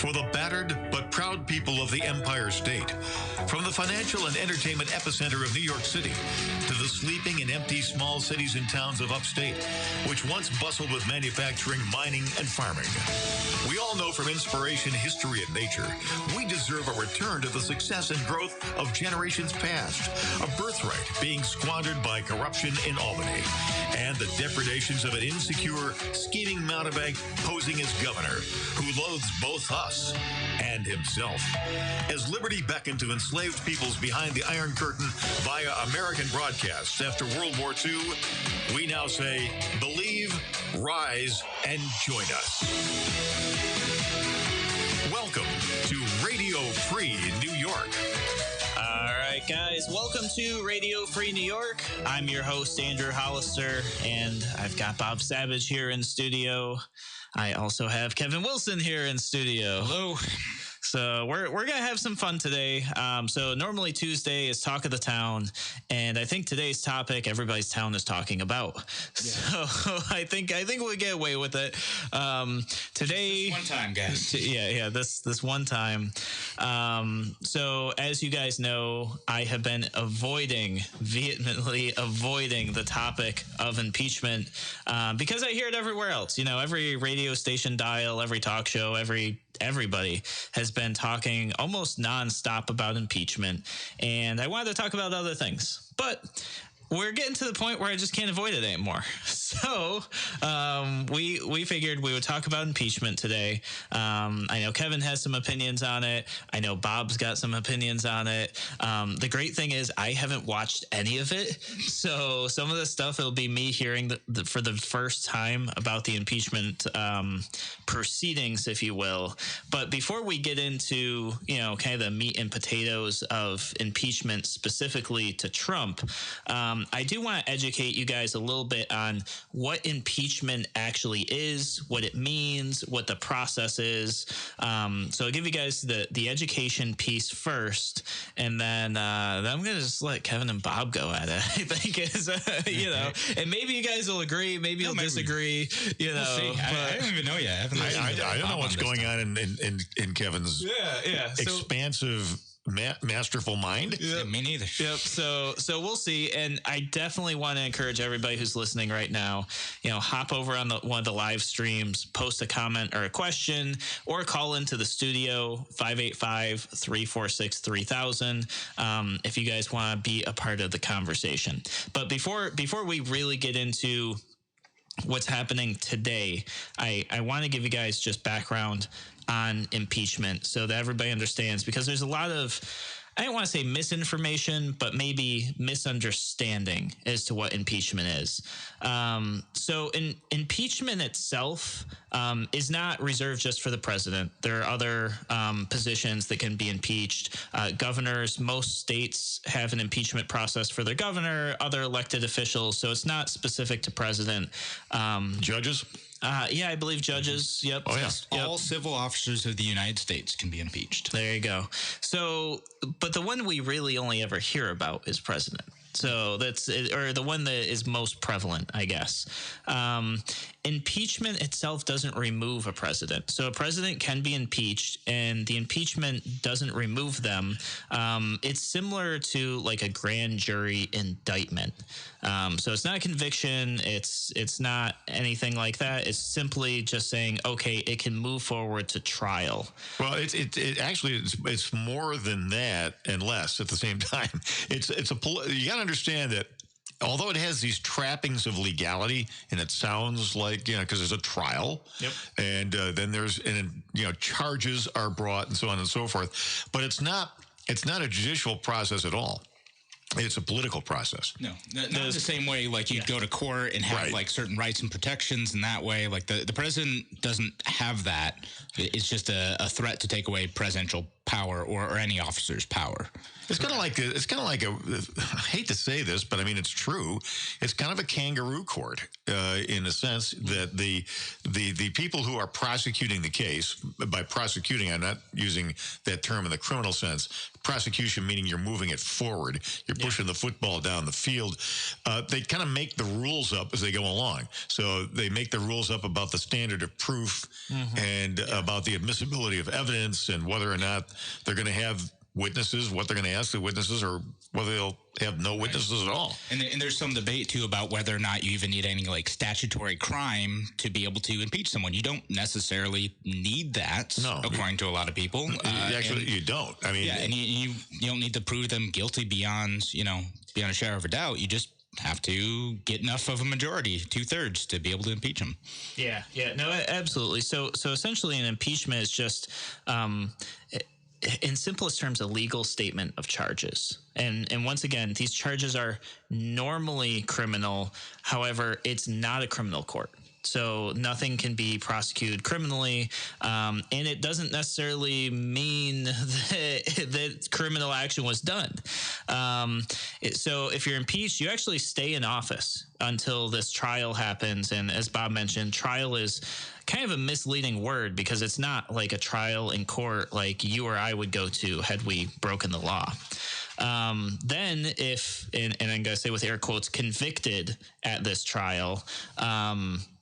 for the battered but proud people of the Empire State. From the financial and entertainment epicenter of New York City to the sleeping and empty small cities and towns of upstate, which once bustled with manufacturing, mining, and farming. We all know from inspiration, history, and nature, we deserve a return to the success and growth of generations past, a birthright being squandered by corruption in Albany, and the depredations of an insecure, scheming mountebank posing as governor, who loathes both us and himself. As liberty beckoned to enslaved peoples behind the Iron Curtain via American broadcasts after World War II, we now say, believe, rise, and join us. Welcome to Radio Free New York. All right, guys, welcome to Radio Free New York. I'm your host, Andrew Hollister, and I've got Bob Savage here in studio. I also have Kevin Wilson here in studio. Hello. So we're going to have some fun today. So normally Tuesday is Talk of the Town, and I think today's topic everybody's town is talking about. Yeah. So I think we'll get away with it. Today, this one time, guys. This one time. So as you guys know, I have been vehemently avoiding the topic of impeachment because I hear it everywhere else. You know, every radio station dial, every talk show, everybody has been talking almost nonstop about impeachment, and I wanted to talk about other things, but we're getting to the point where I just can't avoid it anymore. So we figured we would talk about impeachment today. I know Kevin has some opinions on it. I know Bob's got some opinions on it. The great thing is I haven't watched any of it. So some of the stuff, it'll be me hearing for the first time about the impeachment proceedings, if you will. But before we get into, kind of the meat and potatoes of impeachment specifically to Trump, I do want to educate you guys a little bit on what impeachment actually is, what it means, what the process is. So I'll give you guys the education piece first, and then I'm going to just let Kevin and Bob go at it. I think is, and maybe you guys will agree, maybe you'll disagree. We'll see. I don't even know yet. I don't know what's going on in Kevin's expansive, masterful mind. Yeah, me neither. Yep. So we'll see. And I definitely want to encourage everybody who's listening right now, hop over on one of the live streams, post a comment or a question, or call into the studio 585-346-3000 if you guys want to be a part of the conversation. But before we really get into what's happening today, I want to give you guys just background on impeachment so that everybody understands, because there's a lot of, I don't want to say misinformation, but maybe misunderstanding as to what impeachment is. So impeachment itself is not reserved just for the president. There are other positions that can be impeached. Governors, most states have an impeachment process for their governor, other elected officials. So it's not specific to president. Judges? I believe judges. Yep. Oh, yeah. Yep. All civil officers of the United States can be impeached. There you go. So, but the one we really only ever hear about is president. So or the one that is most prevalent, I guess. Impeachment itself doesn't remove a president. So a president can be impeached, and the impeachment doesn't remove them. It's similar to like a grand jury indictment. So it's not a conviction. It's not anything like that. It's simply just saying, okay, it can move forward to trial. Well, it actually it's more than that and less at the same time. You got to understand that although it has these trappings of legality, and it sounds like, because there's a trial, and then there's, charges are brought and so on and so forth, but it's not a judicial process at all. It's a political process. No, not the same way like you'd go to court and have like certain rights and protections in that way. Like the president doesn't have that. It's just a threat to take away presidential power or any officer's power. It's kind of like I hate to say this, but I mean it's true. It's kind of a kangaroo court in a sense that the people who are prosecuting the case, by prosecuting, I'm not using that term in the criminal sense. Prosecution meaning you're moving it forward, you're pushing the football down the field. They kind of make the rules up as they go along. So they make the rules up about the standard of proof and about the admissibility of evidence and whether or not they're going to have witnesses, what they're going to ask the witnesses, or whether they'll have no witnesses at all. And there's some debate too about whether or not you even need any like statutory crime to be able to impeach someone. You don't necessarily need that, according to a lot of people. Actually, you don't. I mean, and you don't need to prove them guilty beyond a shadow of a doubt. You just have to get enough of a majority, 2/3, to be able to impeach them. Yeah, no, absolutely. So essentially, an impeachment is just, in simplest terms, a legal statement of charges. And once again, these charges are normally criminal. However, it's not a criminal court. So nothing can be prosecuted criminally, and it doesn't necessarily mean that criminal action was done. So if you're impeached, you actually stay in office until this trial happens. And as Bob mentioned, trial is kind of a misleading word because it's not like a trial in court like you or I would go to had we broken the law. Then if, and I'm going to say with air quotes, convicted at this trial,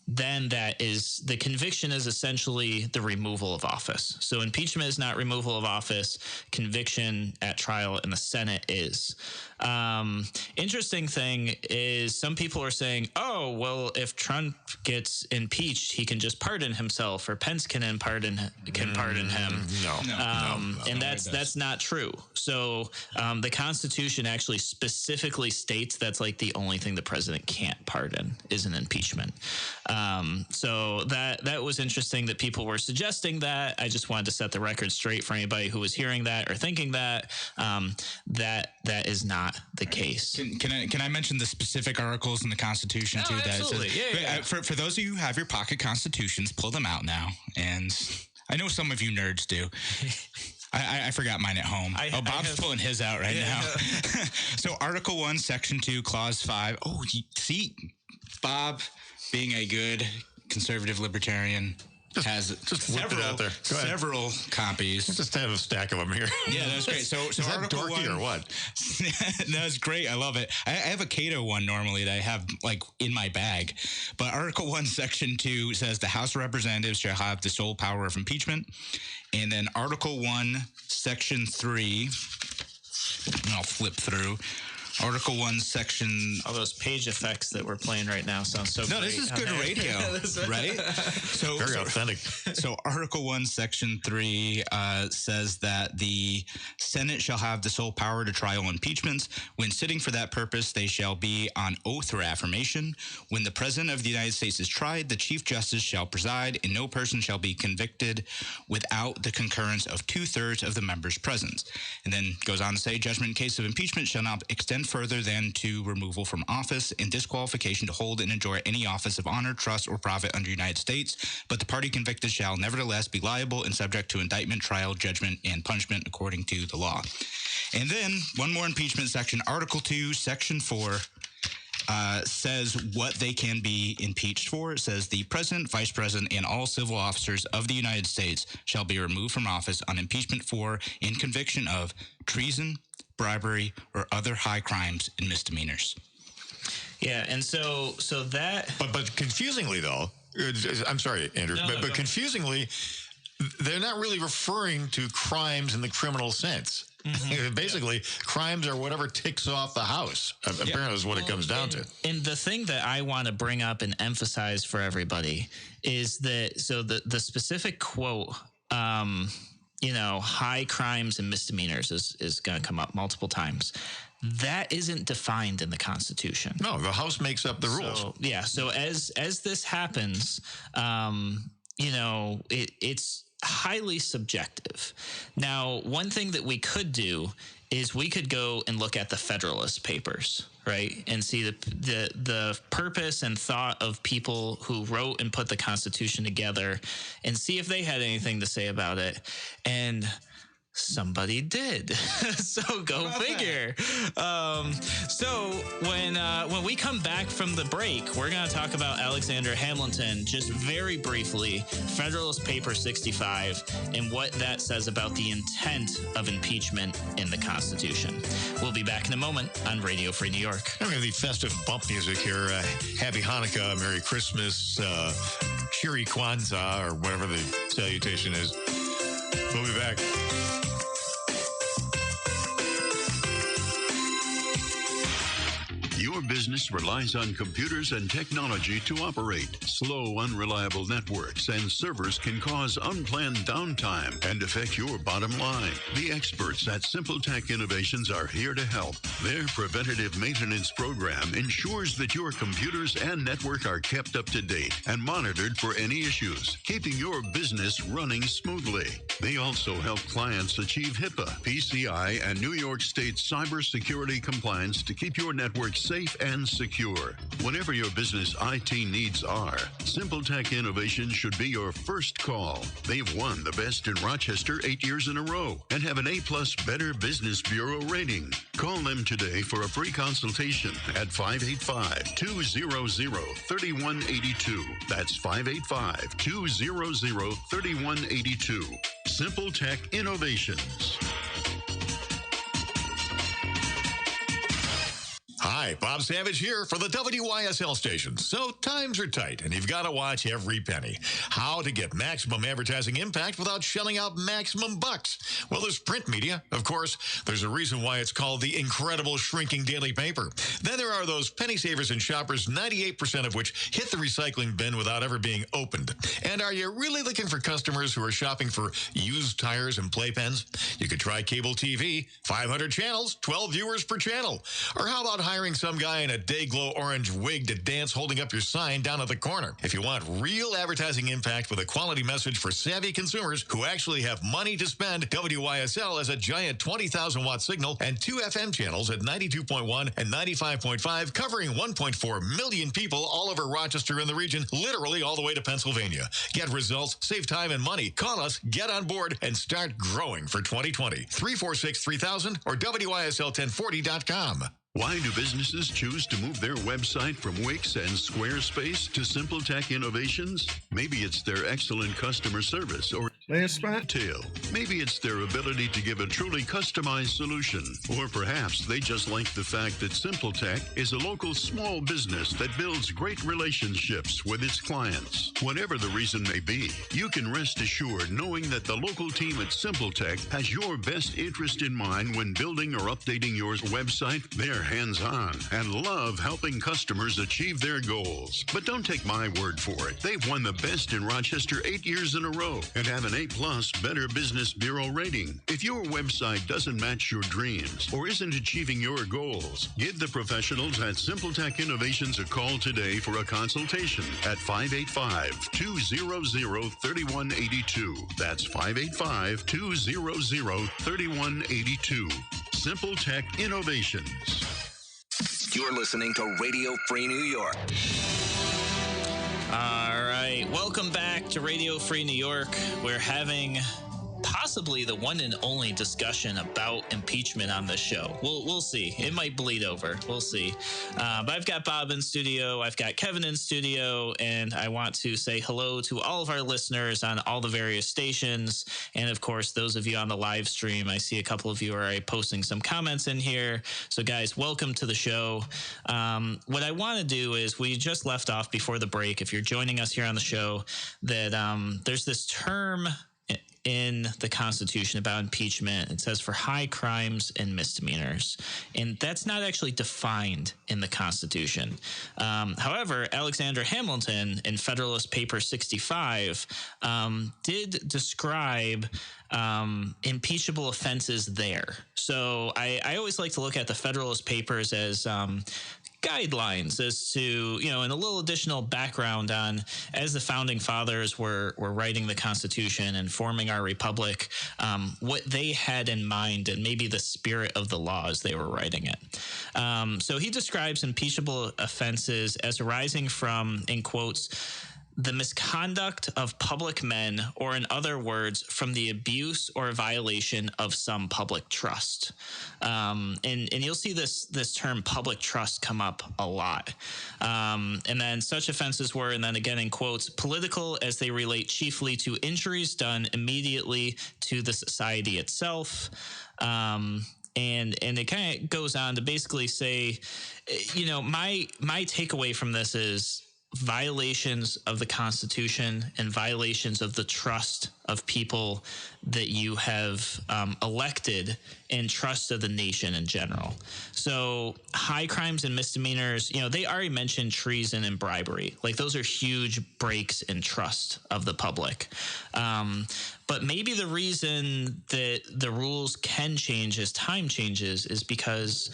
then the conviction is essentially the removal of office. So impeachment is not removal of office. Conviction at trial in the Senate is. Interesting thing is some people are saying, oh, well, if Trump gets impeached, he can just pardon himself, or Pence can pardon him. And that's not true. So the Constitution actually specifically states that's like the only thing the president can't pardon is an impeachment. So that was interesting that people were suggesting that. I just wanted to set the record straight for anybody who was hearing that or thinking that that is not the case. Can I mention the specific articles in the Constitution too? Absolutely. For those of you who have your pocket constitutions, pull them out now. And I know some of you nerds do. I forgot mine at home. Bob's pulling his out right now. So Article 1, Section 2, Clause 5. Oh, see, Bob, being a good conservative libertarian, has several copies. Just have a stack of them here. Yeah, that's great. So is that Article dorky 1, or what? No, it's great. I love it. I have a Cato one normally that I have like in my bag. But Article 1, Section 2 says the House of Representatives shall have the sole power of impeachment. And then Article 1, Section 3, and I'll flip through. Article 1, Section... All those page effects that we're playing right now sound so great. No, this is good radio, right? Very authentic. So Article 1, Section 3 says that the Senate shall have the sole power to try all impeachments. When sitting for that purpose, they shall be on oath or affirmation. When the President of the United States is tried, the Chief Justice shall preside, and no person shall be convicted without the concurrence of 2/3 of the members present. And then goes on to say, judgment in case of impeachment shall not extend further than to removal from office and disqualification to hold and enjoy any office of honor, trust, or profit under the United States, but the party convicted shall nevertheless be liable and subject to indictment, trial, judgment, and punishment according to the law. And then one more impeachment section, Article 2, Section 4, says what they can be impeached for. It says the president, vice president, and all civil officers of the United States shall be removed from office on impeachment for and conviction of treason, bribery, or other high crimes and misdemeanors. Yeah, and so that... But confusingly, though, I'm sorry, Andrew, but confusingly, they're not really referring to crimes in the criminal sense. Mm-hmm. Basically, crimes are whatever ticks off the House. Apparently, is what it comes down to. And the thing that I want to bring up and emphasize for everybody is that, so the specific quote, high crimes and misdemeanors is going to come up multiple times. That isn't defined in the Constitution. No, the House makes up the rules. So as this happens, it's highly subjective. Now, one thing that we could do is we could go and look at the Federalist Papers, right, and see the purpose and thought of people who wrote and put the Constitution together, and see if they had anything to say about it. And somebody did. So go figure. So when we come back from the break, we're going to talk about Alexander Hamilton just very briefly, Federalist Paper 65, and what that says about the intent of impeachment in the Constitution. We'll be back in a moment on Radio Free New York. We have the festive bump music here. Happy Hanukkah, Merry Christmas, Shiri Kwanzaa, or whatever the salutation is. We'll be back. Your business relies on computers and technology to operate. Slow, unreliable networks and servers can cause unplanned downtime and affect your bottom line. The experts at Simple Tech Innovations are here to help. Their preventative maintenance program ensures that your computers and network are kept up to date and monitored for any issues, keeping your business running smoothly. They also help clients achieve HIPAA, PCI, and New York State cybersecurity compliance to keep your network safe and secure. Whatever your business IT needs are, Simple Tech Innovations should be your first call. They've won the Best in Rochester 8 years in a row and have an A+ Better Business Bureau rating. Call them today for a free consultation at 585-200-3182. That's 585-200-3182. Simple Tech Innovations. Hi, Bob Savage here for the WYSL station. So times are tight, and you've got to watch every penny. How to get maximum advertising impact without shelling out maximum bucks? Well, there's print media. Of course, there's a reason why it's called the incredible shrinking daily paper. Then there are those penny savers and shoppers, 98% of which hit the recycling bin without ever being opened. And are you really looking for customers who are shopping for used tires and playpens? You could try cable TV, 500 channels, 12 viewers per channel. Or how about hiring some guy in a day-glow orange wig to dance holding up your sign down at the corner? If you want real advertising impact with a quality message for savvy consumers who actually have money to spend, WYSL has a giant 20,000-watt signal and 2 FM channels at 92.1 and 95.5, covering 1.4 million people all over Rochester and the region, literally all the way to Pennsylvania. Get results, save time and money. Call us, get on board, and start growing for 2020. 346-3000 or WYSL1040.com. Why do businesses choose to move their website from Wix and Squarespace to Simple Tech Innovations? Maybe it's their excellent customer service or detail. Maybe it's their ability to give a truly customized solution. Or perhaps they just like the fact that Simple Tech is a local small business that builds great relationships with its clients. Whatever the reason may be, you can rest assured knowing that the local team at Simple Tech has your best interest in mind when building or updating your website. They're hands-on and love helping customers achieve their goals. But don't take my word for it. They've won the Best in Rochester 8 years in a row and have an A+ Better Business Bureau rating. If your website doesn't match your dreams or isn't achieving your goals, give the professionals at Simple Tech Innovations a call today for a consultation at 585-200-3182. That's 585-200-3182. Simple Tech Innovations. You're listening to Radio Free New York. All right. Welcome back to Radio Free New York. We're having possibly the one and only discussion about impeachment on this show. We'll see. It might bleed over. We'll see. But I've got Bob in studio. I've got Kevin in studio. And I want to say hello to all of our listeners on all the various stations. And, of course, those of you on the live stream. I see a couple of you are posting some comments in here. So, guys, welcome to the show. What I want to do is we just left off before the break. If you're joining us here on the show, that there's this term in the Constitution about impeachment. It says for high crimes and misdemeanors. And that's not actually defined in the Constitution. However, Alexander Hamilton in Federalist Paper 65 did describe impeachable offenses there. So I always like to look at the Federalist Papers as guidelines as to, and a little additional background on, as the founding fathers were writing the Constitution and forming our republic, what they had in mind and maybe the spirit of the law as they were writing it. So he describes impeachable offenses as arising from, in quotes, the misconduct of public men, or in other words, from the abuse or violation of some public trust. And you'll see this term public trust come up a lot. And then such offenses were, and then again in quotes, political as they relate chiefly to injuries done immediately to the society itself. And it kind of goes on to basically say, my takeaway from this is violations of the Constitution and violations of the trust of people that you have elected and trust of the nation in general. So high crimes and misdemeanors, they already mentioned treason and bribery. Like those are huge breaks in trust of the public. But maybe the reason that the rules can change as time changes is because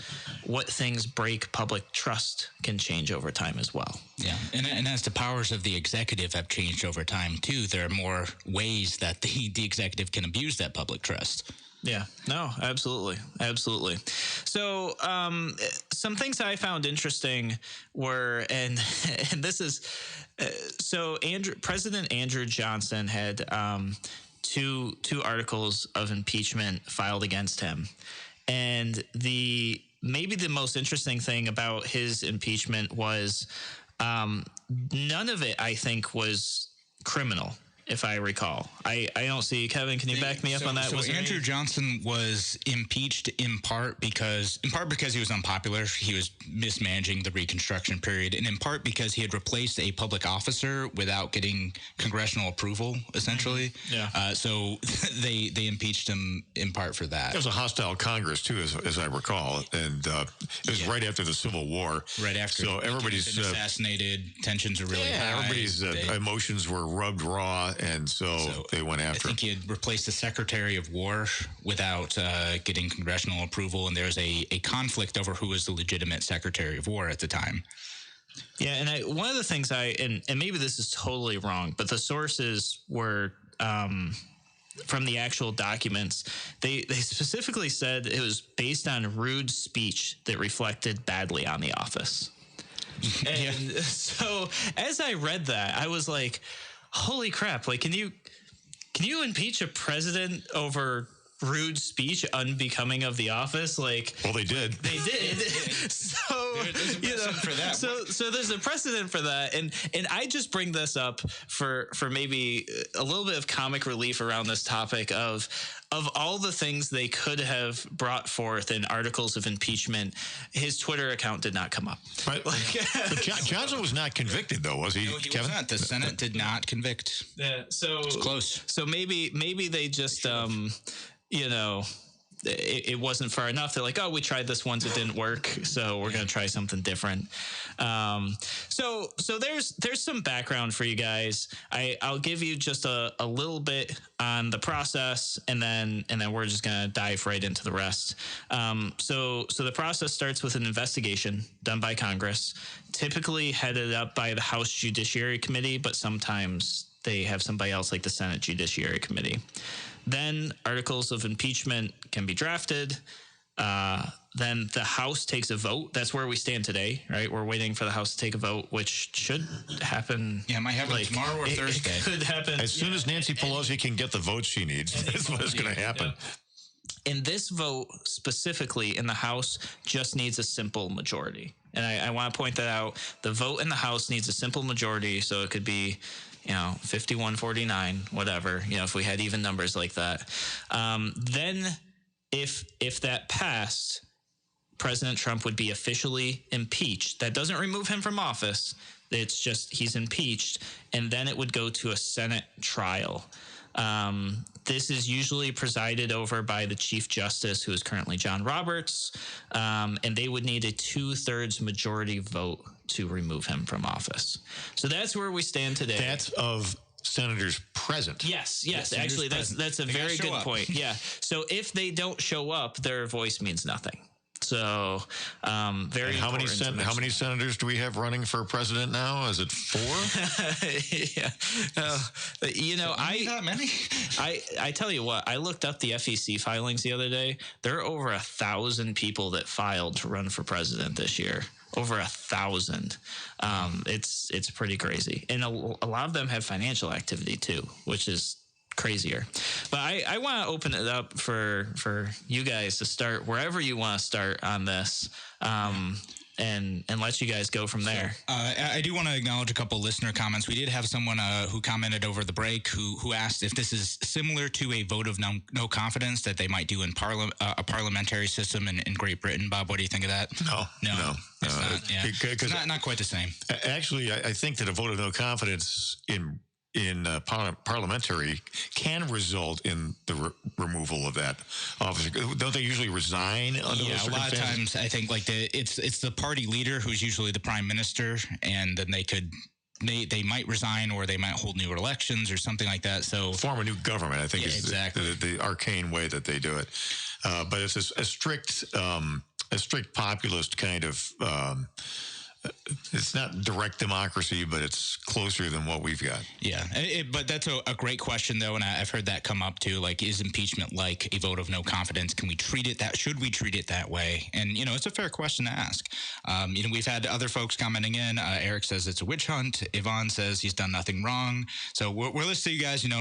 what things break public trust can change over time as well. Yeah, and as the powers of the executive have changed over time too, there are more ways that the executive can abuse that public trust. Yeah, no, absolutely. Absolutely. So some things I found interesting were, and this is, so President Andrew Johnson had two articles of impeachment filed against him. And maybe the most interesting thing about his impeachment was none of it, I think, was criminal, if I recall. I don't see. Kevin, can you back me up on that? So Andrew Johnson was impeached in part because he was unpopular. He was mismanaging the Reconstruction period, and in part because he had replaced a public officer without getting congressional approval, essentially. Yeah. So they impeached him in part for that. There was a hostile Congress, too, as I recall, and it was right after the Civil War. Right after. So everybody's assassinated. Tensions are really high. Everybody's emotions were rubbed raw, and so they went after I think he had replaced the Secretary of War without getting congressional approval, and there was a conflict over who was the legitimate Secretary of War at the time. Yeah, and one of the things and maybe this is totally wrong, but the sources were from the actual documents. They specifically said it was based on rude speech that reflected badly on the office. And so as I read that, I was like, holy crap, like, can you impeach a president over rude speech unbecoming of the office? Like, well, they did. So there's a precedent for that. So there's a precedent for that, and I just bring this up for maybe a little bit of comic relief around this topic of all the things they could have brought forth in articles of impeachment. His Twitter account did not come up. Right. But Johnson was not convicted, though, was he? No, he was not. The Senate did not convict. Yeah. So it's close. So maybe they just it wasn't far enough. They're like, oh, we tried this once, it didn't work, so we're going to try something different. So there's some background for you guys. I'll give you just a little bit on the process, and then we're just going to dive right into the rest. So the process starts with an investigation done by Congress, typically headed up by the House Judiciary Committee, but sometimes they have somebody else like the Senate Judiciary Committee. Then articles of impeachment can be drafted. Then the House takes a vote. That's where we stand today, right? We're waiting for the House to take a vote, which should happen. Yeah, it might happen tomorrow or Thursday. It could happen. As soon as Nancy Pelosi can get the votes she needs, that's what is going to happen. And this vote specifically in the House just needs a simple majority. And I want to point that out. The vote in the House needs a simple majority, so it could be 51-49, whatever, if we had even numbers like that. Then if that passed, President Trump would be officially impeached. That doesn't remove him from office. It's just he's impeached, and then it would go to a Senate trial. This is usually presided over by the Chief Justice, who is currently John Roberts, and they would need a 2/3 majority vote to remove him from office. So that's where we stand today. That's of senators present. Yes. Actually, that's a very good point. Yeah. So if they don't show up, their voice means nothing. So very how many senators do we have running for president now? Is it 4? Yeah. Not many. I tell you what, I looked up the FEC filings the other day. There are over 1,000 people that filed to run for president this year. over 1,000. It's pretty crazy. And a lot of them have financial activity too, which is crazier. But I want to open it up for you guys to start wherever you want to start on this. And let you guys go from there. I do want to acknowledge a couple listener comments. We did have someone who commented over the break who asked if this is similar to a vote of no confidence that they might do in a parliamentary system in Great Britain. Bob, what do you think of that? No. It's not. Yeah, it's not quite the same. Actually, I think that a vote of no confidence in parliamentary can result in the removal of that officer. Don't they usually resign under those circumstances? A lot of times I think like it's the party leader who's usually the prime minister, and then they might resign or they might hold new elections or something like that. So form a new government, I think, is exactly the arcane way that they do it. But it's a strict populist kind of. It's not direct democracy, but it's closer than what we've got. Yeah, but that's a great question, though, and I've heard that come up, too. Like, is impeachment like a vote of no confidence? Can we treat it that? Should we treat it that way? And, it's a fair question to ask. We've had other folks commenting in. Eric says it's a witch hunt. Yvonne says he's done nothing wrong. So we're listening to you guys, and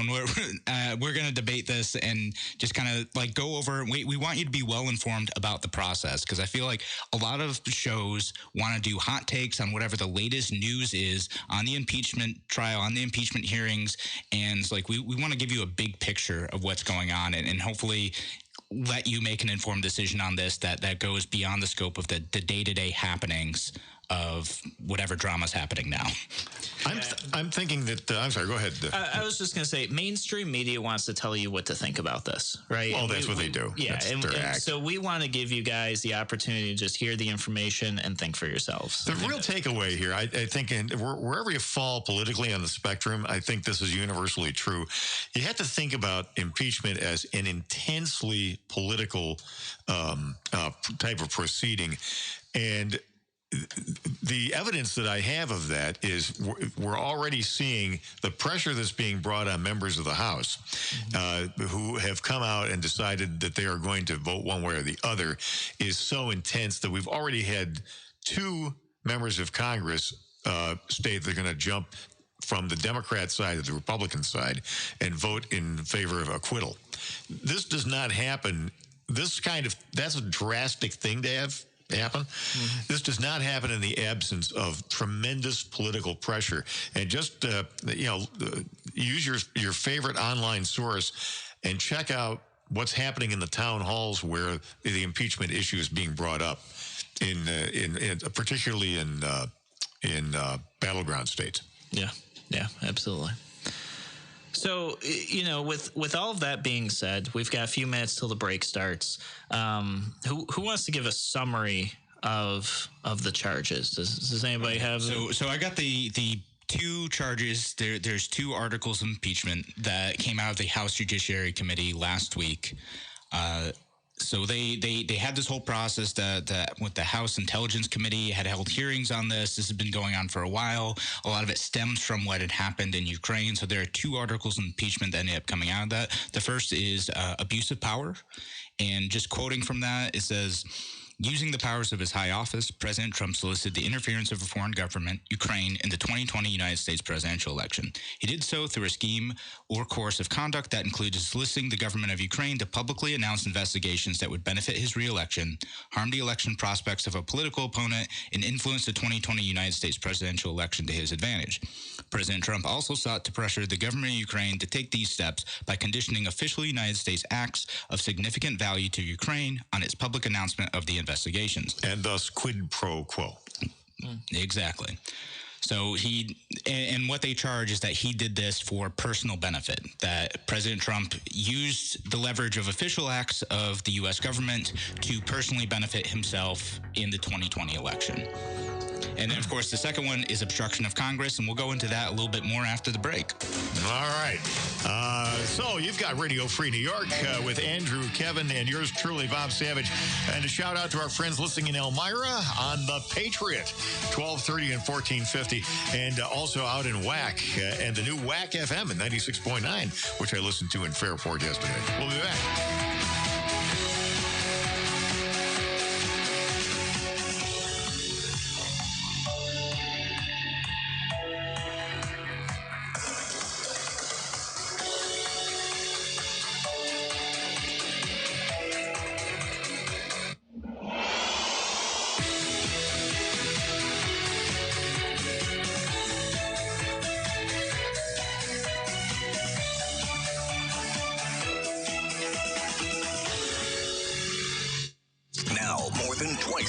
we're going to debate this and just kind of, like, go over. We want you to be well-informed about the process, because I feel like a lot of shows want to do hot takes on whatever the latest news is on the impeachment trial, on the impeachment hearings. And like, we want to give you a big picture of what's going on and hopefully let you make an informed decision on this that goes beyond the scope of the day-to-day happenings of whatever drama's happening now. I'm thinking that I'm sorry. Go ahead. I was just going to say, mainstream media wants to tell you what to think about this, right? Well, that's what they do. Yeah, that's and their act. So we want to give you guys the opportunity to just hear the information and think for yourselves. The real takeaway here, I think, and wherever you fall politically on the spectrum, I think this is universally true. You have to think about impeachment as an intensely political type of proceeding, and the evidence that I have of that is we're already seeing the pressure that's being brought on members of the House who have come out and decided that they are going to vote one way or the other is so intense that we've already had 2 members of Congress state they're going to jump from the Democrat side to the Republican side and vote in favor of acquittal. This does not happen. That's a drastic thing to have happen. Mm-hmm. This does not happen in the absence of tremendous political pressure. And just use your favorite online source and check out what's happening in the town halls where the impeachment issue is being brought up, in particularly in battleground states. Yeah, absolutely. So, with all of that being said, we've got a few minutes till the break starts. Who wants to give a summary of the charges? Does anybody have? So I got the 2 charges. There's 2 articles of impeachment that came out of the House Judiciary Committee last week. So they had this whole process that with the House Intelligence Committee had held hearings on this. This has been going on for a while. A lot of it stems from what had happened in Ukraine. So there are 2 articles of impeachment that ended up coming out of that. The first is abuse of power. And just quoting from that, it says, using the powers of his high office, President Trump solicited the interference of a foreign government, Ukraine, in the 2020 United States presidential election. He did so through a scheme or course of conduct that included soliciting the government of Ukraine to publicly announce investigations that would benefit his re-election, harm the election prospects of a political opponent, and influence the 2020 United States presidential election to his advantage. President Trump also sought to pressure the government of Ukraine to take these steps by conditioning official United States acts of significant value to Ukraine on its public announcement of the investigations. And thus quid pro quo. Exactly. So and what they charge is that he did this for personal benefit, that President Trump used the leverage of official acts of the U.S. government to personally benefit himself in the 2020 election. And then, of course, the second one is obstruction of Congress, and we'll go into that a little bit more after the break. All right. So you've got Radio Free New York with Andrew, Kevin, and yours truly, Bob Savage. And a shout out to our friends listening in Elmira on the Patriot, 1230 and 1450, and also out in WAC and the new WAC FM at 96.9, which I listened to in Fairport yesterday. We'll be back.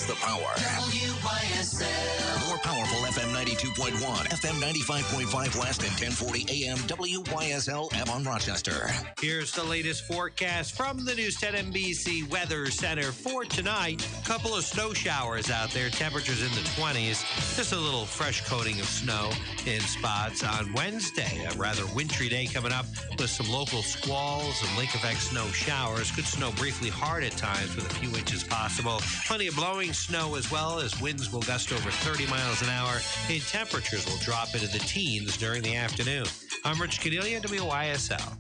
the power. WYSL. More powerful FM 92.1, FM 95.5 West, and 1040 AM WYSL Avon Rochester. Here's the latest forecast from the News 10 NBC Weather Center for tonight. A couple of snow showers out there, temperatures in the 20s. Just a little fresh coating of snow in spots on Wednesday. A rather wintry day coming up with some local squalls and lake effect snow showers. Could snow briefly hard at times with a few inches possible. Plenty of blowing snow as well, as winds will gust over 30 miles an hour and temperatures will drop into the teens during the afternoon. I'm Rich Cadelia, WYSL.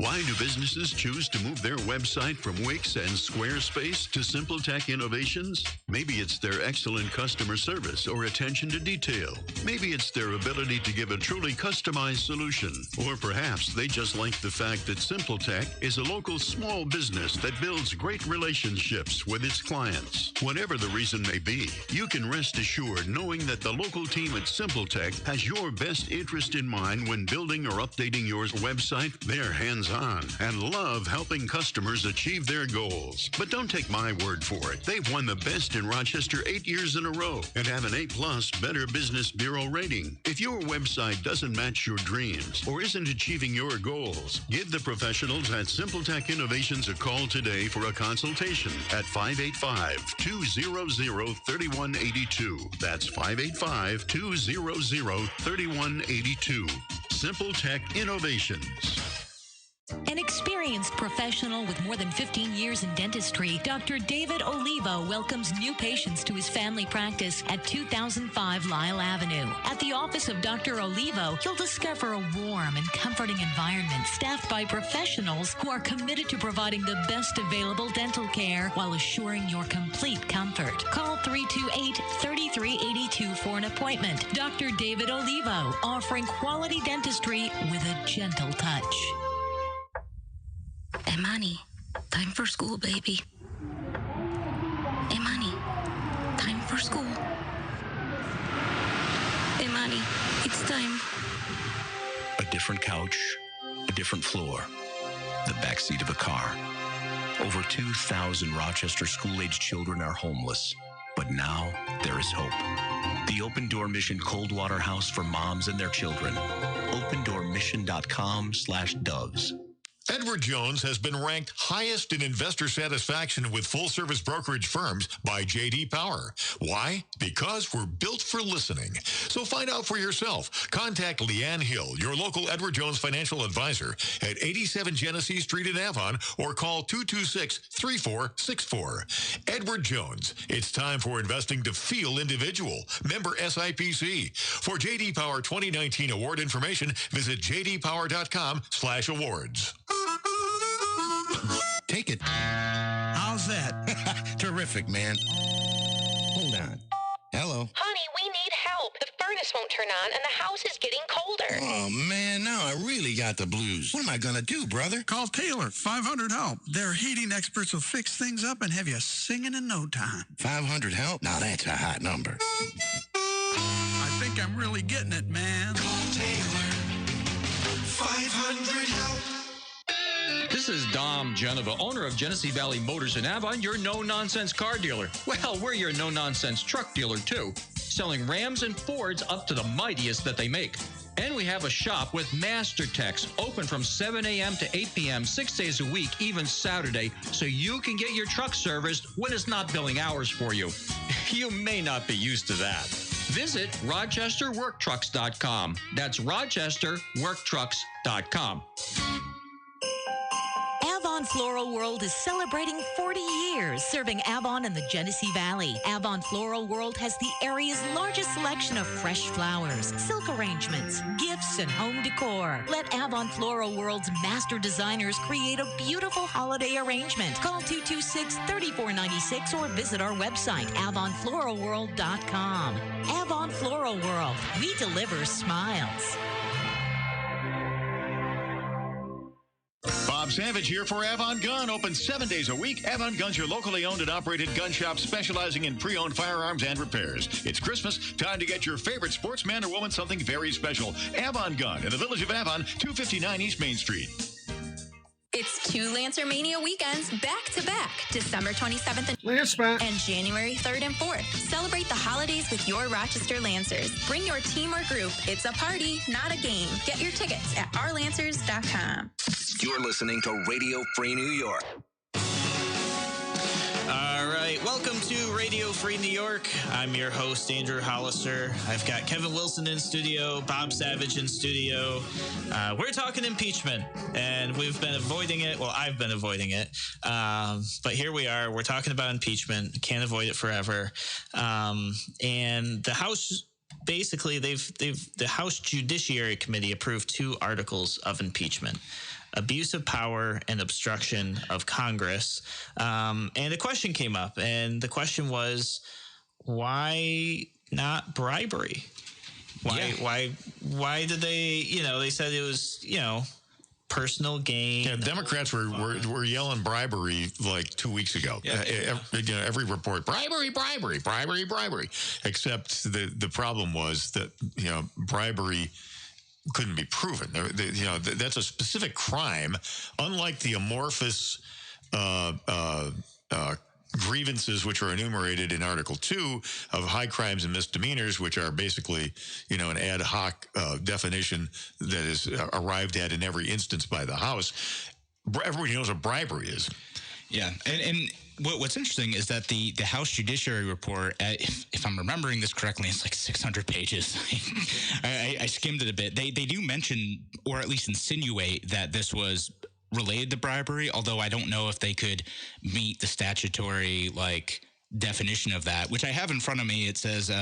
Why do businesses choose to move their website from Wix and Squarespace to SimpleTech Innovations? Maybe it's their excellent customer service or attention to detail. Maybe it's their ability to give a truly customized solution. Or perhaps they just like the fact that SimpleTech is a local small business that builds great relationships with its clients. Whatever the reason may be, you can rest assured knowing that the local team at SimpleTech has your best interest in mind when building or updating your website. They're hands-on and love helping customers achieve their goals. But don't take my word for it. They've won the best in Rochester 8 years in a row and have an A+ Better Business Bureau rating. If your website doesn't match your dreams or isn't achieving your goals, give the professionals at SimpleTech Innovations a call today for a consultation at 585-200-3182. That's 585-200-3182. SimpleTech Innovations. An experienced professional with more than 15 years in dentistry, Dr. David Olivo welcomes new patients to his family practice at 2005 Lyle Avenue. At the office of Dr. Olivo, you'll discover a warm and comforting environment staffed by professionals who are committed to providing the best available dental care while assuring your complete comfort. Call 328-3382 for an appointment. Dr. David Olivo, offering quality dentistry with a gentle touch. Imani, time for school, baby. Imani, time for school. Imani, it's time. A different couch, a different floor, the backseat of a car. Over 2,000 Rochester school-aged children are homeless, but now there is hope. The Open Door Mission Cold Water House for moms and their children. OpenDoorMission.com/doves. Edward Jones has been ranked highest in investor satisfaction with full-service brokerage firms by J.D. Power. Why? Because we're built for listening. So find out for yourself. Contact Leanne Hill, your local Edward Jones financial advisor, at 87 Genesee Street in Avon, or call 226-3464. Edward Jones. It's time for investing to feel individual. Member SIPC. For J.D. Power 2019 award information, visit jdpower.com/awards. Take it. How's that? Terrific, man. Hold on. Hello. Honey, we need help. The furnace won't turn on and the house is getting colder. Oh, man, now I really got the blues. What am I going to do, brother? Call Taylor, 500-HELP. Their heating experts will fix things up and have you singing in no time. 500-HELP? Now that's a hot number. I think I'm really getting it, man. Call Taylor, 500-HELP. This is Dom Genova, owner of Genesee Valley Motors in Avon, your no-nonsense car dealer. Well, we're your no-nonsense truck dealer, too, selling Rams and Fords up to the mightiest that they make. And we have a shop with Master Techs open from 7 a.m. to 8 p.m., 6 days a week, even Saturday, so you can get your truck serviced when it's not billing hours for you. You may not be used to that. Visit RochesterWorkTrucks.com. That's RochesterWorkTrucks.com. Avon Floral World is celebrating 40 years serving Avon and the Genesee Valley. Avon Floral World has the area's largest selection of fresh flowers, silk arrangements, gifts, and home decor. Let Avon Floral World's master designers create a beautiful holiday arrangement. Call 226-3496 or visit our website, avonfloralworld.com. Avon Floral World. We deliver smiles. Bob Savage here for Avon Gun. Open 7 days a week. Avon Gun's your locally owned and operated gun shop specializing in pre-owned firearms and repairs. It's Christmas. Time to get your favorite sportsman or woman something very special. Avon Gun in the village of Avon, 259 East Main Street. It's 2 Lancer Mania weekends back-to-back, December 27th and January 3rd and 4th. Celebrate the holidays with your Rochester Lancers. Bring your team or group. It's a party, not a game. Get your tickets at ourlancers.com. You're listening to Radio Free New York. All right, welcome to Radio Free New York. I'm your host, Andrew Hollister. I've got Kevin Wilson in studio, Bob Savage in studio. We're talking impeachment, and we've been avoiding it. Well, I've been avoiding it, but here we are. We're talking about impeachment. Can't avoid it forever. And the House, basically, the House Judiciary Committee approved 2 articles of impeachment: abuse of power and obstruction of Congress. And a question came up, and the question was, why not bribery? Why did they, they said it was, personal gain. Yeah, Democrats were yelling bribery like 2 weeks ago. Every report, bribery. Except the problem was that, bribery couldn't be proven. That's a specific crime, unlike the amorphous grievances which are enumerated in Article 2 of high crimes and misdemeanors, which are basically, an ad hoc definition that is arrived at in every instance by the House. Everybody knows what bribery is. Yeah, and what's interesting is that the House Judiciary Report, if I'm remembering this correctly, it's like 600 pages. I skimmed it a bit. They do mention, or at least insinuate, that this was related to bribery, although I don't know if they could meet the statutory definition of that, which I have in front of me. It says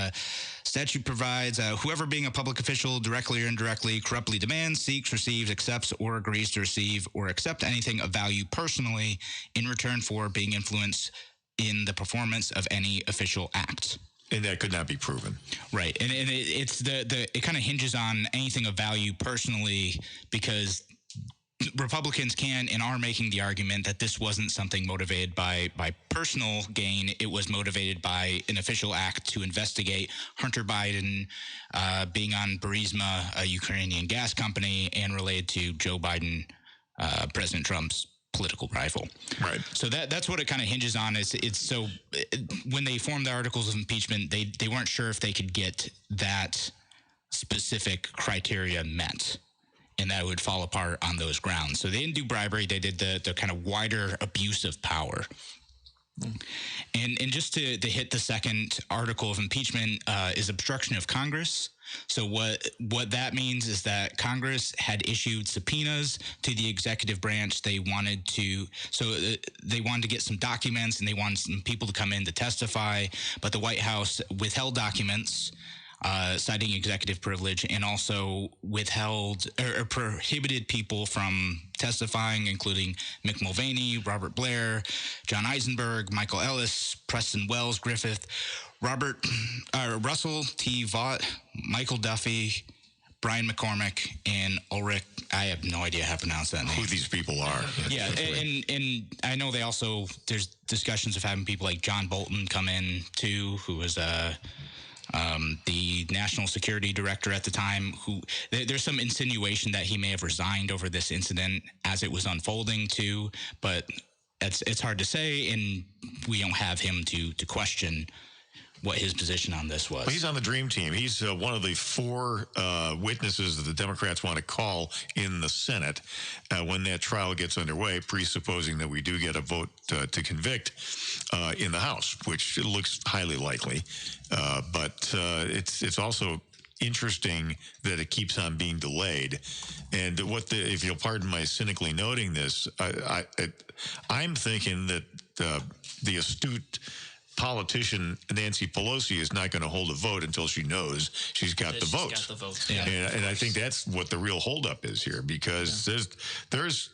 statute provides whoever, being a public official, directly or indirectly, corruptly demands, seeks, receives, accepts, or agrees to receive or accept anything of value personally in return for being influenced in the performance of any official act. And that could not be proven. Right. And it kind of hinges on anything of value personally, because Republicans can and are making the argument that this wasn't something motivated by personal gain. It was motivated by an official act to investigate Hunter Biden being on Burisma, a Ukrainian gas company, and related to Joe Biden, President Trump's political rival. Right. So that's what it kind of hinges on. When they formed the articles of impeachment, they weren't sure if they could get that specific criteria met, and that would fall apart on those grounds. So they didn't do bribery. They did the kind of wider abuse of power. And just to hit the second article of impeachment is obstruction of Congress. So what that means is that Congress had issued subpoenas to the executive branch. They wanted to get some documents, and they wanted some people to come in to testify, but the White House withheld documents, citing executive privilege, and also withheld or prohibited people from testifying, including Mick Mulvaney, Robert Blair, John Eisenberg, Michael Ellis, Preston Wells Griffith, Russell T. Vaught, Michael Duffy, Brian McCormick, and Ulrich. I have no idea how to pronounce that name. Who these people are. Yeah, and I know there's discussions of having people like John Bolton come in too, who was the national security director at the time, who there's some insinuation that he may have resigned over this incident as it was unfolding too, but it's hard to say, and we don't have him to question what his position on this was. Well, he's on the dream team. He's one of the 4 witnesses that the Democrats want to call in the Senate when that trial gets underway, presupposing that we do get a vote to convict in the House, which looks highly likely. But it's also interesting that it keeps on being delayed. And if you'll pardon my cynically noting this, I'm thinking that the astute politician Nancy Pelosi is not going to hold a vote until she knows she's got the votes. Yeah. And I think that's what the real holdup is here, because there's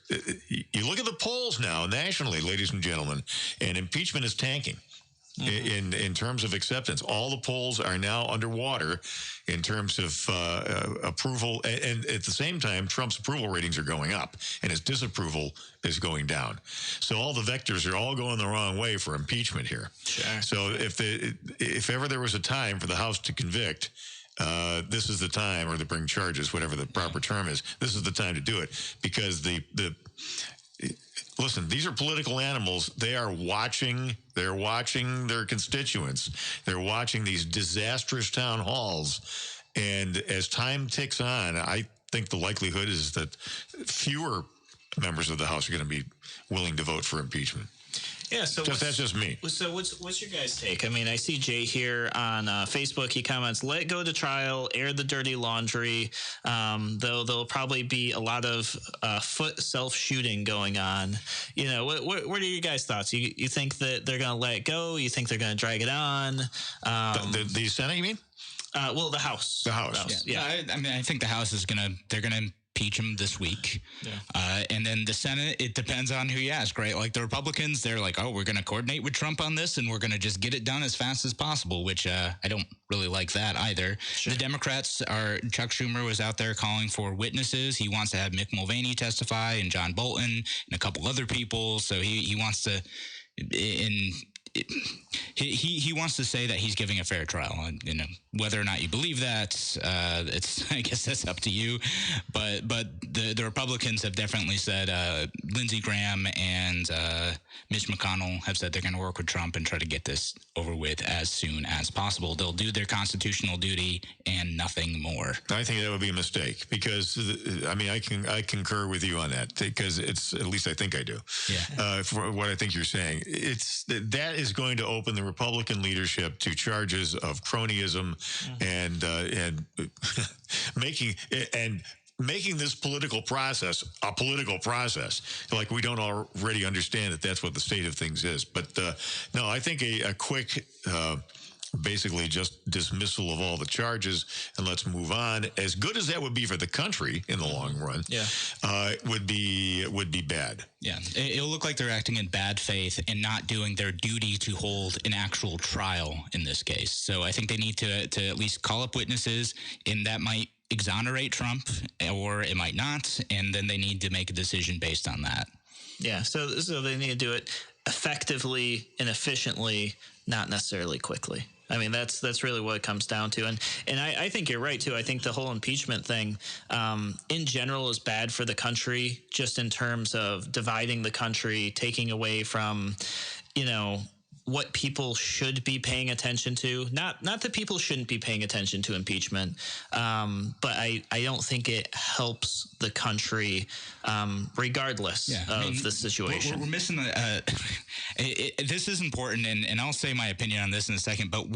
you look at the polls now nationally, ladies and gentlemen, and impeachment is tanking. In terms of acceptance. All the polls are now underwater in terms of approval, and at the same time, Trump's approval ratings are going up, and his disapproval is going down. So all the vectors are all going the wrong way for impeachment here. Sure. So if ever there was a time for the House to convict, this is the time, or to bring charges, whatever the proper term is. This is the time to do it, because listen, these are political animals. They are watching. They're watching their constituents. They're watching these disastrous town halls. And as time ticks on, I think the likelihood is that fewer members of the House are going to be willing to vote for impeachment. Yeah, so that's just me. So what's your guys' take? I mean, I see Jay here on Facebook. He comments, "Let go to trial, air the dirty laundry." Though there'll probably be a lot of foot self-shooting going on. You know, what are your guys' thoughts? You think that they're going to let it go? You think they're going to drag it on? The Senate, you mean? Well, the House. The House. Yeah. I mean, I think the House is they're gonna impeach him this week. Yeah. And then the Senate, it depends on who you ask, right? Like the Republicans, they're like, oh, we're going to coordinate with Trump on this and we're going to just get it done as fast as possible, which I don't really like that either. Sure. The Democrats Chuck Schumer was out there calling for witnesses. He wants to have Mick Mulvaney testify and John Bolton and a couple other people. So he wants to, he wants to say that he's giving a fair trial, and whether or not you believe that, I guess that's up to you. But the Republicans have definitely said, Lindsey Graham and Mitch McConnell have said they're going to work with Trump and try to get this over with as soon as possible. They'll do their constitutional duty and nothing more. I think that would be a mistake because I concur with you on that because it's, at least I think I do. Yeah. For what I think you're saying, that is going to open the Republican leadership to charges of cronyism and making this political process a political process, like we don't already understand that that's what the state of things is. But no, I think a quick basically just dismissal of all the charges and let's move on, as good as that would be for the country in the long run, would be bad. Yeah, it'll look like they're acting in bad faith and not doing their duty to hold an actual trial in this case. So I think they need to at least call up witnesses, and that might exonerate Trump or it might not, and then they need to make a decision based on that. Yeah, so they need to do it effectively and efficiently, not necessarily quickly. I mean, that's really what it comes down to. And I think you're right, too. I think the whole impeachment thing in general is bad for the country, just in terms of dividing the country, taking away from, what people should be paying attention to. Not that people shouldn't be paying attention to impeachment, but I don't think it helps the country regardless of the situation. We're missing this is important, and I'll say my opinion on this in a second, but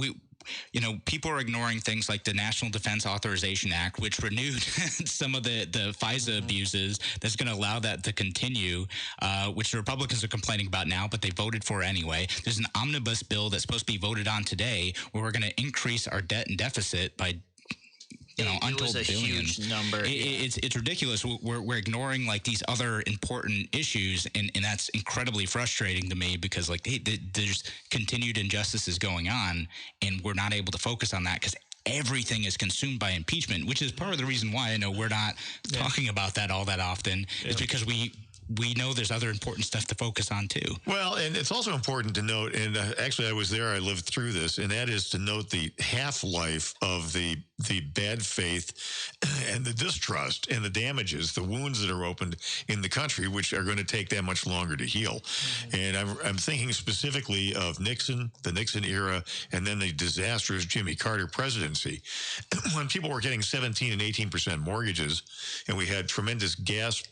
people are ignoring things like the National Defense Authorization Act, which renewed some of the FISA abuses. That's going to allow that to continue, which the Republicans are complaining about now, but they voted for anyway. There's an omnibus bill that's supposed to be voted on today where we're going to increase our debt and deficit by untold billions. Huge number. It's ridiculous. We're ignoring like these other important issues, and that's incredibly frustrating to me because there's continued injustices going on, and we're not able to focus on that because everything is consumed by impeachment, which is part of the reason why I know we're not talking about that all that often. Is because we know there's other important stuff to focus on too. Well, and it's also important to note, and actually I was there, I lived through this, and that is to note the half-life of the bad faith and the distrust and the damages, the wounds that are opened in the country, which are going to take that much longer to heal. And I'm thinking specifically of Nixon, the Nixon era, and then the disastrous Jimmy Carter presidency, when people were getting 17 and 18% mortgages, and we had tremendous gas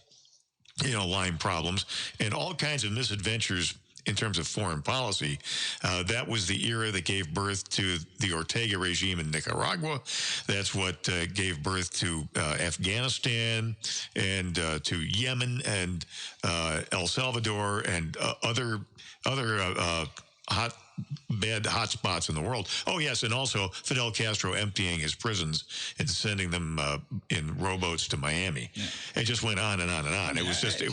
line problems and all kinds of misadventures in terms of foreign policy. That was the era that gave birth to the Ortega regime in Nicaragua. That's what gave birth to Afghanistan and to Yemen and El Salvador and other hot spots in the world. Oh, yes, and also Fidel Castro emptying his prisons and sending them in rowboats to Miami. Yeah. It just went on and on and on. It was just, it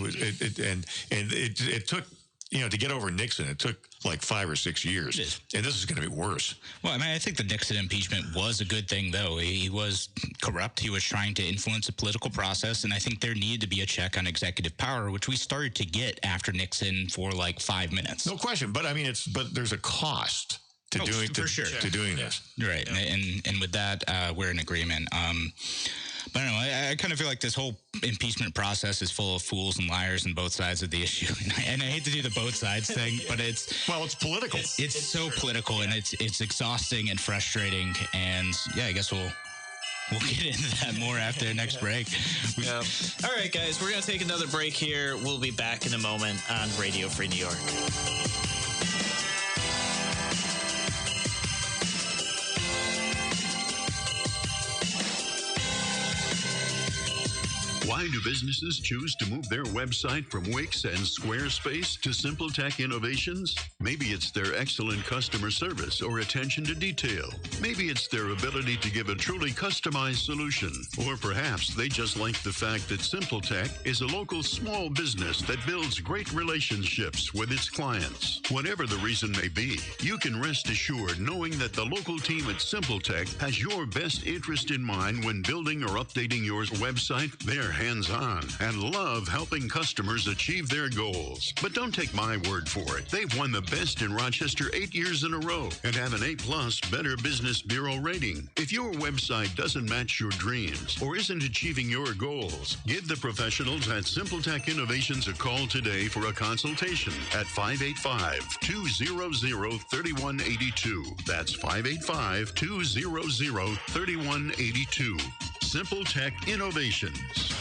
took, to get over Nixon, it took like 5 or 6 years. And this is going to be worse. Well, I think the Nixon impeachment was a good thing, though. He was corrupt. He was trying to influence the political process. And I think there needed to be a check on executive power, which we started to get after Nixon for like 5 minutes. No question. But but there's a cost to doing this. Right. And with that, we're in agreement. But I don't know, I kind of feel like this whole impeachment process is full of fools and liars on both sides of the issue. And I hate to do the both sides thing, but it's political. It's so political, and it's exhausting and frustrating. And yeah, I guess we'll get into that more after the next break. Yeah. All right, guys, we're going to take another break here. We'll be back in a moment on Radio Free New York. Why do businesses choose to move their website from Wix and Squarespace to Simple Tech Innovations? Maybe it's their excellent customer service or attention to detail. Maybe it's their ability to give a truly customized solution. Or perhaps they just like the fact that Simple Tech is a local small business that builds great relationships with its clients. Whatever the reason may be, you can rest assured knowing that the local team at Simple Tech has your best interest in mind when building or updating your website. They're hands-on and love helping customers achieve their goals. But don't take my word for it. They've won the best in Rochester 8 years in a row and have an A+ Better Business Bureau rating. If your website doesn't match your dreams or isn't achieving your goals, give the professionals at Simple Tech Innovations a call today for a consultation at 585-200-3182. That's 585-200-3182. Simple Tech Innovations.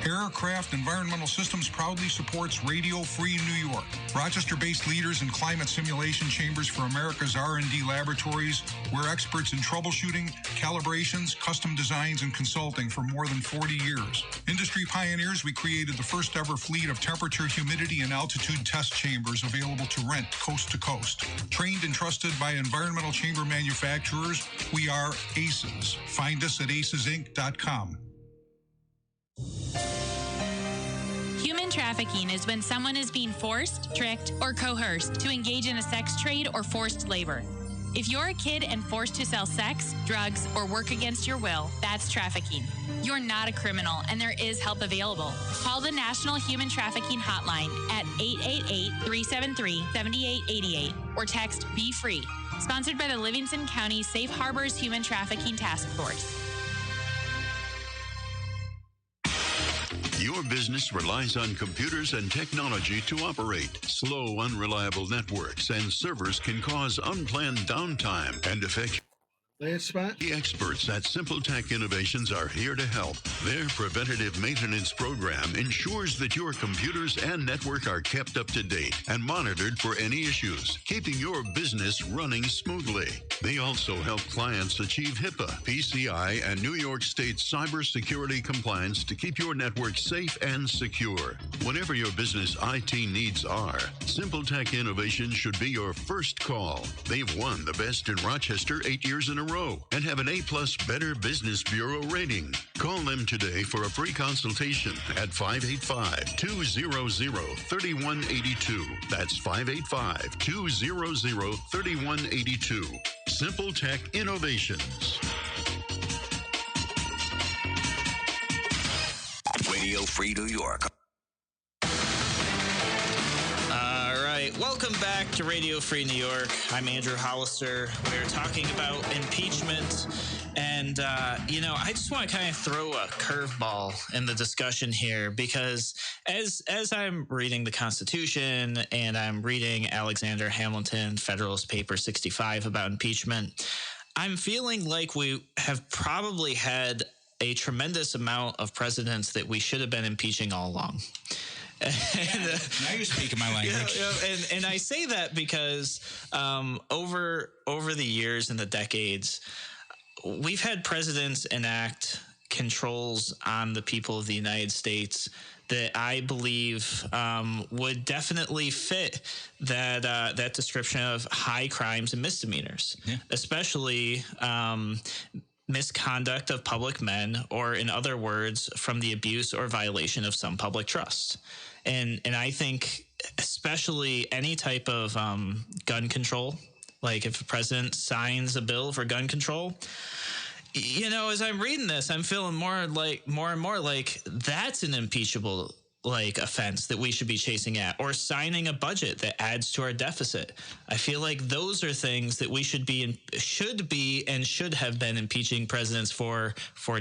Aircraft Environmental Systems proudly supports Radio Free New York. Rochester-based leaders in climate simulation chambers for America's R&D laboratories. We're experts in troubleshooting, calibrations, custom designs, and consulting for more than 40 years. Industry pioneers, we created the first ever fleet of temperature, humidity, and altitude test chambers available to rent coast to coast. Trained and trusted by environmental chamber manufacturers, we are ACES. Find us at acesinc.com. Human trafficking is when someone is being forced, tricked, or coerced to engage in a sex trade or forced labor. If you're a kid and forced to sell sex, drugs, or work against your will, that's trafficking. You're not a criminal, and there is help available. Call the National Human Trafficking Hotline at 888-373-7888 or text Be Free. Sponsored by the Livingston County Safe Harbors Human Trafficking Task Force. Your business relies on computers and technology to operate. Slow, unreliable networks and servers can cause unplanned downtime and affect. The experts at Simple Tech Innovations are here to help. Their preventative maintenance program ensures that your computers and network are kept up to date and monitored for any issues, keeping your business running smoothly. They also help clients achieve HIPAA, PCI, and New York State cybersecurity compliance to keep your network safe and secure. Whatever your business IT needs are, Simple Tech Innovations should be your first call. They've won the best in Rochester 8 years in a row and have an A+ Better Business Bureau rating. Call them today for a free consultation at 585-200-3182. That's 585-200-3182. Simple Tech Innovations. Radio Free New York. Welcome back to Radio Free New York. I'm Andrew Hollister. We're talking about impeachment. And, I just want to kind of throw a curveball in the discussion here because as I'm reading the Constitution and I'm reading Alexander Hamilton, Federalist Paper 65 about impeachment, I'm feeling like we have probably had a tremendous amount of presidents that we should have been impeaching all along. Now you're speaking my language. And I say that because over the years and the decades, we've had presidents enact controls on the people of the United States that I believe would definitely fit that description of high crimes and misdemeanors, especially misconduct of public men, or in other words, from the abuse or violation of some public trust. And I think especially any type of gun control, like if a president signs a bill for gun control, as I'm reading this, I'm feeling more and more like that's an impeachable like offense that we should be chasing at, or signing a budget that adds to our deficit. I feel like those are things that we should have been impeaching presidents for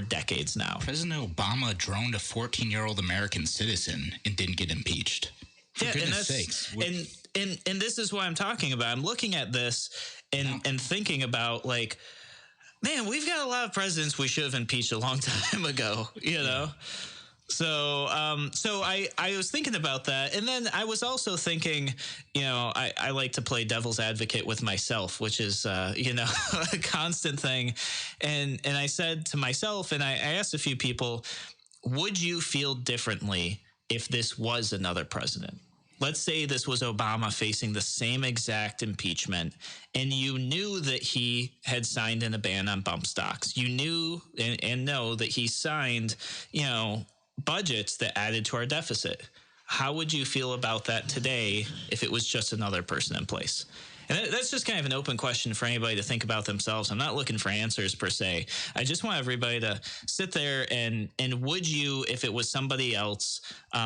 decades now. President Obama droned a 14-year-old American citizen and didn't get impeached. For goodness sakes. And this is what I'm talking about. I'm looking at this and thinking about, like, man, we've got a lot of presidents we should have impeached a long time ago, you know? So I was thinking about that. And then I was also thinking, you know, I like to play devil's advocate with myself, which is, you know, a constant thing. And I said to myself, and I asked a few people, would you feel differently if this was another president? Let's say this was Obama facing the same exact impeachment, and you knew that he had signed in a ban on bump stocks. You knew and know that he signed, you know, budgets that added to our deficit. How would you feel about that today if it was just another person in place? And that's just kind of an open question for anybody to think about themselves. I'm not looking for answers per se. I just want everybody to sit there and would you, if it was somebody else,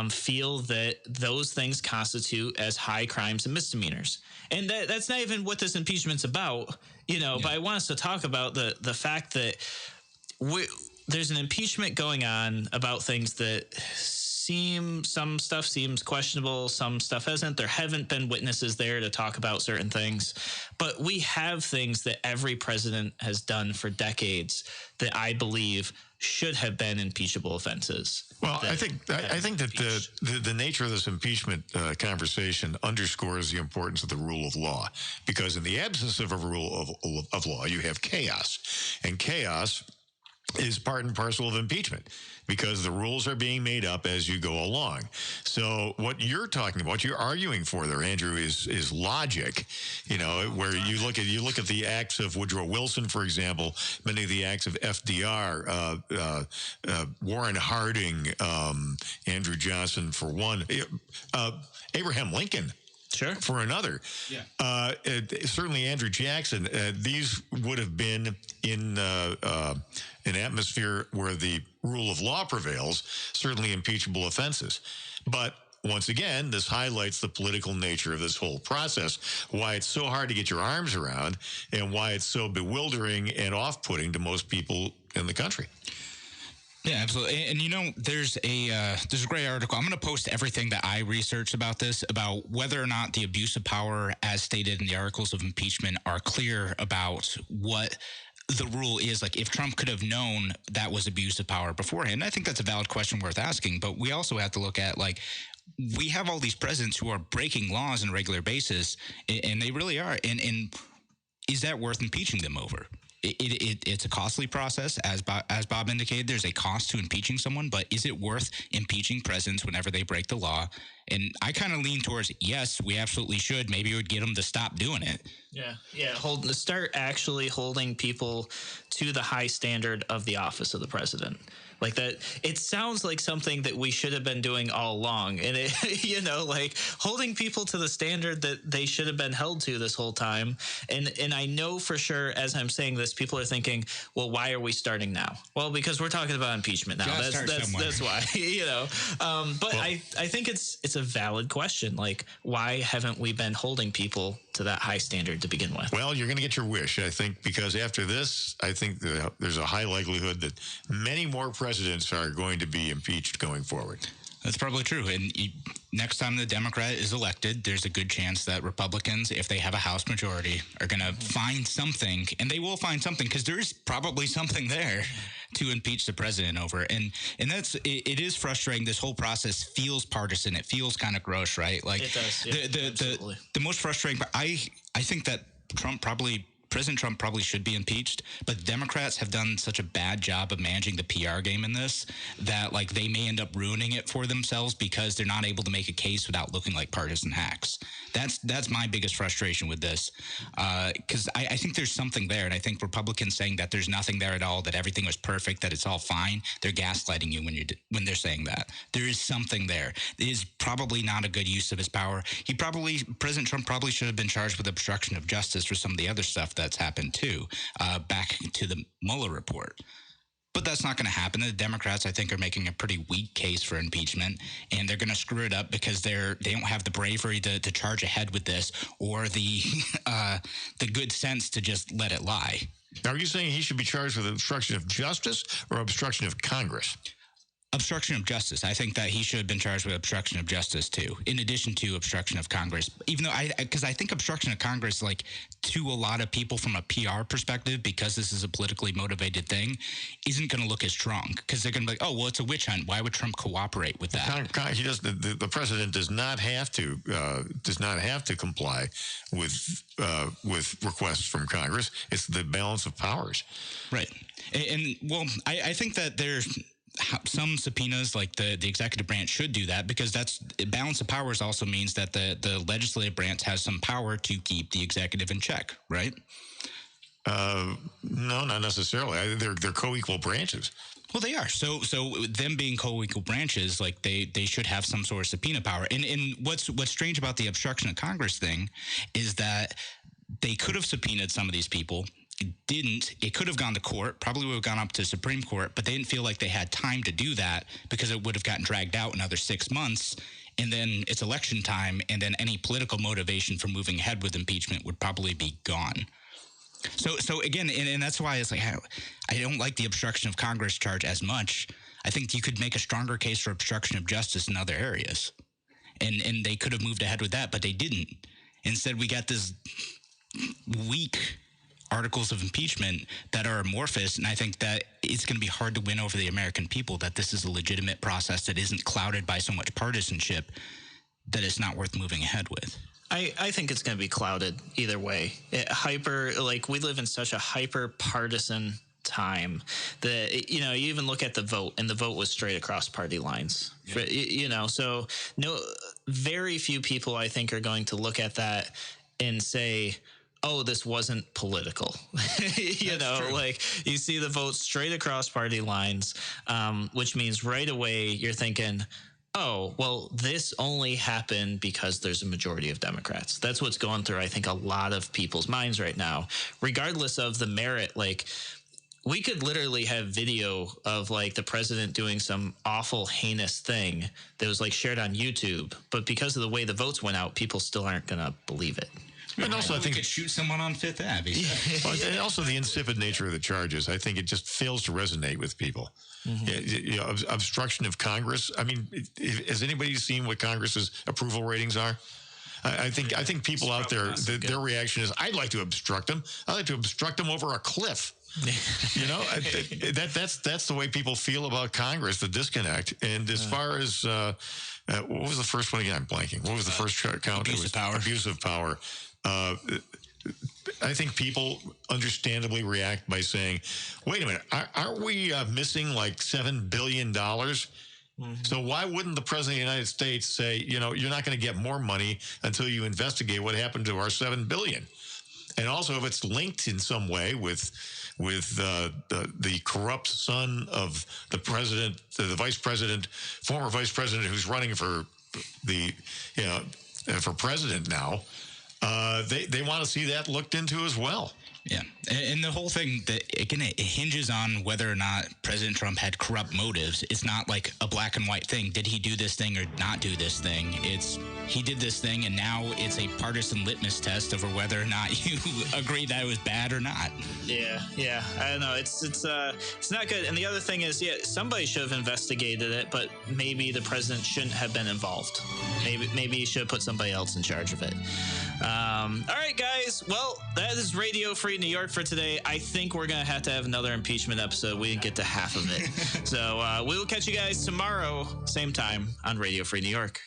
feel that those things constitute as high crimes and misdemeanors? And that's not even what this impeachment's about, you know, but I want us to talk about the fact that there's an impeachment going on about things that some stuff seems questionable, some stuff hasn't. There haven't been witnesses there to talk about certain things, but we have things that every president has done for decades that I believe should have been impeachable offenses. Well, I think that the nature of this impeachment conversation underscores the importance of the rule of law, because in the absence of a rule of law, you have chaos, and chaos is part and parcel of impeachment, because the rules are being made up as you go along. So what you're talking about, what you're arguing for there, Andrew, is logic. You know, where you look at the acts of Woodrow Wilson, for example, many of the acts of FDR, Warren Harding, Andrew Johnson for one, Abraham Lincoln. Sure. For another. Yeah. Certainly Andrew Jackson, these would have been in an atmosphere where the rule of law prevails, certainly impeachable offenses. But once again, this highlights the political nature of this whole process, why it's so hard to get your arms around, and why it's so bewildering and off-putting to most people in the country. Yeah, absolutely. And you know, there's a great article. I'm going to post everything that I researched about this, about whether or not the abuse of power, as stated in the articles of impeachment, are clear about what the rule is. Like, if Trump could have known that was abuse of power beforehand. I think that's a valid question worth asking. But we also have to look at, like, we have all these presidents who are breaking laws on a regular basis, and they really are. And is that worth impeaching them over? It's a costly process, as Bob indicated. There's a cost to impeaching someone, but is it worth impeaching presidents whenever they break the law? And I kind of lean towards yes, we absolutely should. Maybe it would get them to stop doing it. Yeah. Start actually holding people to the high standard of the office of the president. Like that, it sounds like something that we should have been doing all along. And, you know, like holding people to the standard that they should have been held to this whole time. And I know for sure, as I'm saying this, people are thinking, well, why are we starting now? Well, because we're talking about impeachment now. That's why, you know. But I think it's a valid question. Like, why haven't we been holding people to that high standard to begin with? Well, you're going to get your wish, I think, because after this, I think there's a high likelihood that many more presidents are going to be impeached going forward. That's probably true. And next time the Democrat is elected, there's a good chance that Republicans, if they have a House majority, are going to find something, and they will find something, because there's probably something there to impeach the president over. And it is frustrating. This whole process feels partisan. It feels kind of gross, right? Like, it does. Yeah, the most frustrating, but I think that President Trump probably should be impeached, but Democrats have done such a bad job of managing the PR game in this that, like, they may end up ruining it for themselves because they're not able to make a case without looking like partisan hacks. That's my biggest frustration with this, because I think there's something there, and I think Republicans saying that there's nothing there at all, that everything was perfect, that it's all fine, they're gaslighting you when they're saying that. There is something there. It is probably not a good use of his power. President Trump probably should have been charged with obstruction of justice for some of the other stuff that's happened too, back to the Mueller report. But that's not going to happen. The Democrats, I think, are making a pretty weak case for impeachment, and they're going to screw it up because they don't have the bravery to charge ahead with this, or the good sense to just let it lie. Now, are you saying he should be charged with obstruction of justice or obstruction of Congress? Obstruction of justice. I think that he should have been charged with obstruction of justice too, in addition to obstruction of Congress. Even though because I think obstruction of Congress, like, to a lot of people from a PR perspective, because this is a politically motivated thing, isn't going to look as strong, because they're going to be like, oh, well, it's a witch hunt. Why would Trump cooperate with that? He does. The president does not have to comply with requests from Congress. It's the balance of powers, right? And well, I think that there's some subpoenas, like the executive branch, should do that, because that's balance of powers also means that the legislative branch has some power to keep the executive in check, right? No, not necessarily. They're co-equal branches. Well, they are. So them being co-equal branches, like they should have some sort of subpoena power. And what's strange about the obstruction of Congress thing is that they could have subpoenaed some of these people. It didn't. It could have gone to court, probably would have gone up to Supreme Court, but they didn't feel like they had time to do that because it would have gotten dragged out another 6 months. And then it's election time, and then any political motivation for moving ahead with impeachment would probably be gone. So again, and that's why it's like, I don't like the obstruction of Congress charge as much. I think you could make a stronger case for obstruction of justice in other areas. And they could have moved ahead with that, but they didn't. Instead, we got this weak articles of impeachment that are amorphous, and I think that it's going to be hard to win over the American people that this is a legitimate process that isn't clouded by so much partisanship that it's not worth moving ahead with. I think it's going to be clouded either way. We live in such a hyper-partisan time that, you even look at the vote, and the vote was straight across party lines. Yeah. So very few people, I think, are going to look at that and say, oh, this wasn't political. Like, you see the vote straight across party lines, which means right away you're thinking, oh, well, this only happened because there's a majority of Democrats. That's what's going through, I think, a lot of people's minds right now, regardless of the merit. Like, we could literally have video of, like, the president doing some awful, heinous thing that was, like, shared on YouTube, but because of the way the votes went out, people still aren't going to believe it. And also, I think we could shoot someone on Fifth Ave. And also the insipid nature of the charges. I think it just fails to resonate with people. Mm-hmm. Obstruction of Congress. I mean, has anybody seen what Congress's approval ratings are? I think people out there, their reaction is, I'd like to obstruct them. I'd like to obstruct them over a cliff. That's the way people feel about Congress, the disconnect. And as far as what was the first one again? I'm blanking. What was the first count? Abuse of power. Abuse of power. I think people understandably react by saying, wait a minute, aren't we missing like $7 billion? Mm-hmm. So why wouldn't the president of the United States say, you're not going to get more money until you investigate what happened to our $7 billion? And also, if it's linked in some way with the corrupt son of the president, the vice president, former vice president who's running for for president now, they want to see that looked into as well. Yeah. And the whole thing, again, it hinges on whether or not President Trump had corrupt motives. It's not like a black and white thing. Did he do this thing or not do this thing? It's he did this thing, and now it's a partisan litmus test over whether or not you agree that it was bad or not. Yeah. I don't know. It's not good. And the other thing is, somebody should have investigated it, but maybe the president shouldn't have been involved. Maybe he should have put somebody else in charge of it. All right, guys. Well, that is Radio Free New York for today. I think we're going to have another impeachment episode. We didn't get to half of it. So we will catch you guys tomorrow, same time on Radio Free New York.